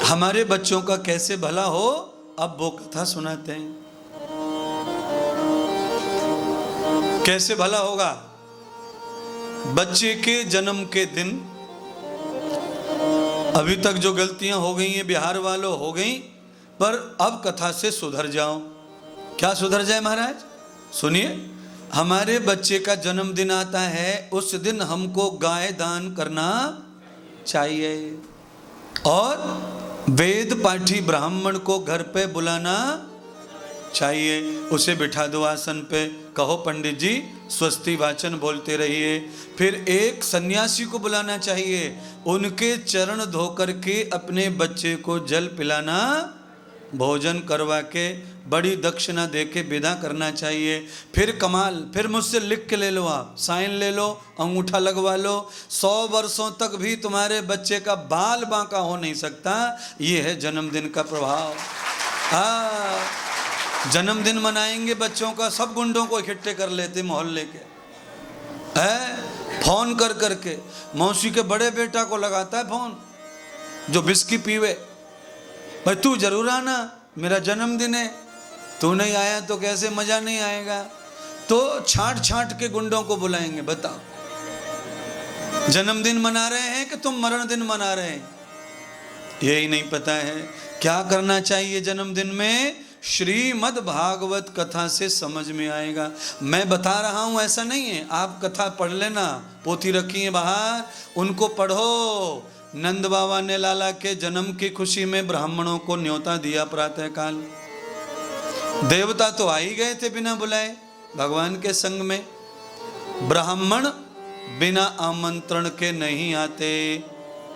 हमारे बच्चों का कैसे भला हो, अब वो कथा सुनाते हैं। कैसे भला होगा? बच्चे के जन्म के दिन अभी तक जो गलतियां हो गई हैं बिहार वालों हो गई, पर अब कथा से सुधर जाओ। क्या सुधर जाए महाराज? सुनिए, हमारे बच्चे का जन्मदिन आता है, उस दिन हमको गाय दान करना चाहिए और वेद पाठी ब्राह्मण को घर पे बुलाना चाहिए। उसे बिठा दो आसन पे, कहो पंडित जी स्वस्ति वाचन बोलते रहिए। फिर एक सन्यासी को बुलाना चाहिए, उनके चरण धो करके अपने बच्चे को जल पिलाना, भोजन करवा के बड़ी दक्षिणा दे के विदा करना चाहिए। फिर कमाल, फिर मुझसे लिख के ले लो, आप साइन ले लो, अंगूठा लगवा लो। 100 वर्षों तक भी तुम्हारे बच्चे का बाल बांका हो नहीं सकता। ये है जन्मदिन का प्रभाव। जन्मदिन मनाएंगे बच्चों का, सब गुंडों को इकट्ठे कर लेते मोहल्ले के, है फोन कर करके। मौसी के बड़े बेटा को लगाता है फोन, जो बिस्की पीवे, भाई तू जरूर आना, मेरा जन्मदिन है, तू नहीं आया तो कैसे मजा नहीं आएगा। तो छांट छांट के गुंडों को बुलाएंगे। बताओ, जन्मदिन मना रहे हैं कि तुम मरण दिन मना रहे हैं? यही नहीं पता है क्या करना चाहिए जन्मदिन में। श्रीमद् भागवत कथा से समझ में आएगा। मैं बता रहा हूं ऐसा नहीं है, आप कथा पढ़ लेना, पोथी रखी है बाहर, उनको पढ़ो। नंद बाबा ने लाला के जन्म की खुशी में ब्राह्मणों को न्योता दिया प्रातः काल। देवता तो आ ही गए थे बिना बुलाए भगवान के संग में। ब्राह्मण बिना आमंत्रण के नहीं आते,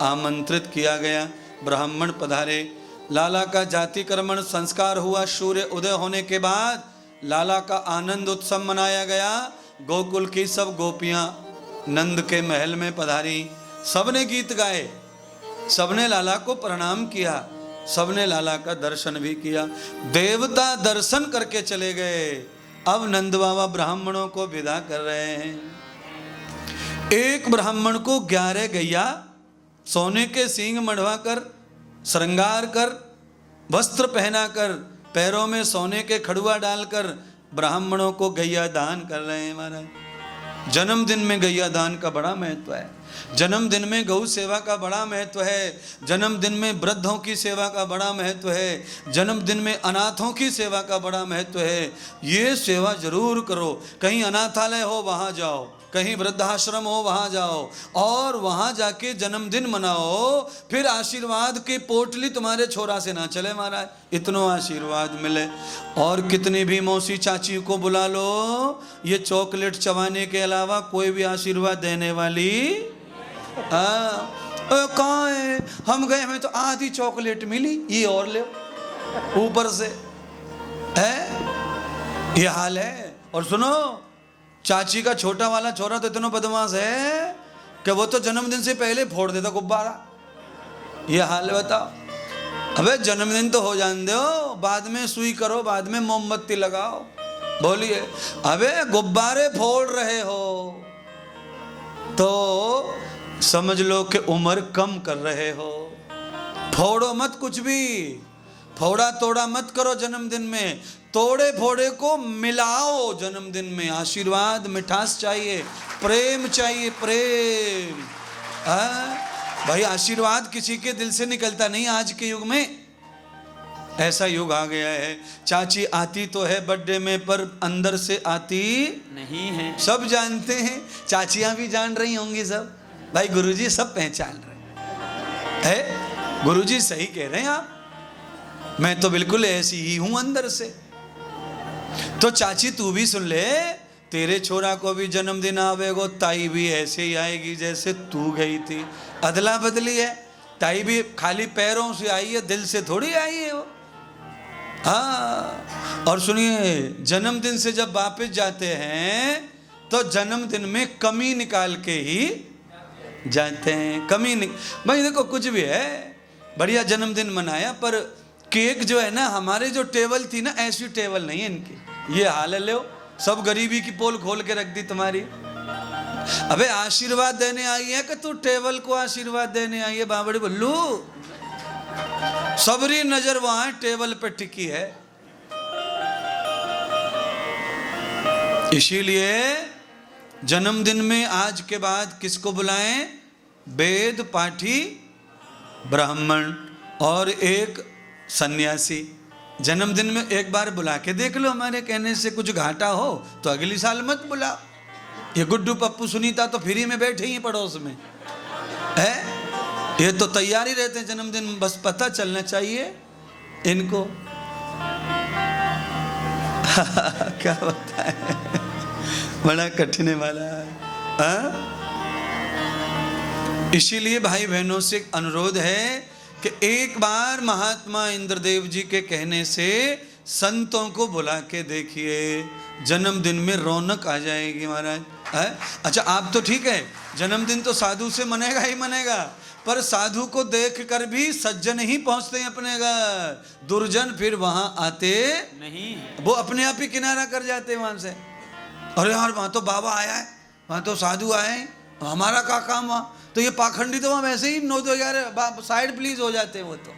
आमंत्रित किया गया, ब्राह्मण पधारे। लाला का जातिकर्मण संस्कार हुआ। सूर्य उदय होने के बाद लाला का आनंद उत्सव मनाया गया। गोकुल की सब गोपियां नंद के महल में पधारी। सबने गीत गाए, सबने लाला को प्रणाम किया, सबने लाला का दर्शन भी किया। देवता दर्शन करके चले गए। अब नंद बाबा ब्राह्मणों को विदा कर रहे हैं। एक ब्राह्मण को 11 गैया सोने के सींग मढ़वा कर, श्रृंगार कर, वस्त्र पहनाकर, पैरों में सोने के खड़ुआ डालकर ब्राह्मणों को गैया दान कर रहे हैं महाराज। जन्मदिन में गैया दान का बड़ा महत्व है। जन्मदिन में गौ सेवा का बड़ा महत्व है। जन्मदिन में वृद्धों की सेवा का बड़ा महत्व है। जन्मदिन में अनाथों की सेवा का बड़ा महत्व है। ये सेवा जरूर करो। कहीं अनाथालय हो वहाँ जाओ, कहीं वृद्धाश्रम हो वहाँ जाओ और वहाँ जाके जन्मदिन मनाओ। फिर आशीर्वाद की पोटली तुम्हारे छोरा से ना चले महाराज, इतनो आशीर्वाद मिले। और कितनी भी मौसी चाची को बुला लो, ये चॉकलेट चबाने के अलावा कोई भी आशीर्वाद देने वाली कहाँ है? हम गए, हमें तो आधी चॉकलेट मिली, ये और ले ऊपर से, है ये हाल है। और सुनो, चाची का छोटा वाला छोरा तो इतना बदमाश है कि वो तो जन्मदिन से पहले फोड़ देता गुब्बारा। ये हाल है, बताओ। अबे जन्मदिन तो हो जाने दो, बाद में सुई करो, बाद में मोमबत्ती लगाओ। बोलिए, अबे गुब्बारे फोड़ रहे हो तो समझ लो कि उम्र कम कर रहे हो। फोड़ो मत कुछ भी, फोड़ा तोड़ा मत करो जन्मदिन में। तोड़े फोड़े को मिलाओ जन्मदिन में। आशीर्वाद, मिठास चाहिए, प्रेम चाहिए, प्रेम। भाई आशीर्वाद किसी के दिल से निकलता नहीं आज के युग में। ऐसा युग आ गया है। चाची आती तो है बर्थडे में, पर अंदर से आती नहीं है। सब जानते हैं, चाचियां भी जान रही होंगी सब। भाई गुरुजी सब पहचान रहे हैं। गुरुजी सही कह रहे हैं आप, मैं तो बिल्कुल ऐसी ही हूं अंदर से। तो चाची तू भी सुन ले, तेरे छोरा को भी जन्मदिन आवेगो, ताई भी ऐसे ही आएगी जैसे तू गई थी। अदला बदली है, ताई भी खाली पैरों से आई है, दिल से थोड़ी आई है वो। हाँ, और सुनिए, जन्मदिन से जब वापस जाते हैं तो जन्मदिन में कमी निकाल के ही जाते हैं। कमी नहीं, भाई देखो कुछ भी है, बढ़िया जन्मदिन मनाया, पर केक जो है ना, हमारे जो टेबल थी ना, ऐसी टेबल नहीं है इनकी। ये हाल है, लो सब गरीबी की पोल खोल के रख दी तुम्हारी। अबे आशीर्वाद देने आई है कि तू टेबल को आशीर्वाद देने आई है? बाबड़ी बल्लू सबरी नजर वहां टेबल पे टिकी है। इसीलिए जन्मदिन में आज के बाद किसको बुलाएं? वेद पाठी ब्राह्मण और एक सन्यासी। जन्मदिन में एक बार बुला के देख लो, हमारे कहने से कुछ घाटा हो तो अगली साल मत बुला। ये गुड्डू पप्पू सुनीता तो फ्री में बैठे ही पड़ोस में है, ये तो तैयारी रहते हैं जन्मदिन, बस पता चलना चाहिए इनको। क्या होता है, बड़ा कठिन वाला है। इसीलिए भाई बहनों से एक अनुरोध है कि एक बार महात्मा इंद्रदेव जी के कहने से संतों को बुला के देखिए, जन्मदिन में रौनक आ जाएगी महाराज। अच्छा आप तो ठीक है, जन्मदिन तो साधु से मनेगा ही मनेगा, पर साधु को देख कर भी सज्जन ही पहुंचते हैं अपने घर, दुर्जन फिर वहां आते नहीं, वो अपने आप ही किनारा कर जाते हैं वहां से। अरे यार वहां तो बाबा आया है, वहां तो साधु आए हैं, हमारा क्या काम वहां, तो ये पाखंडी तो वहां वैसे ही नो तो यार साइड प्लीज हो जाते हैं वो तो।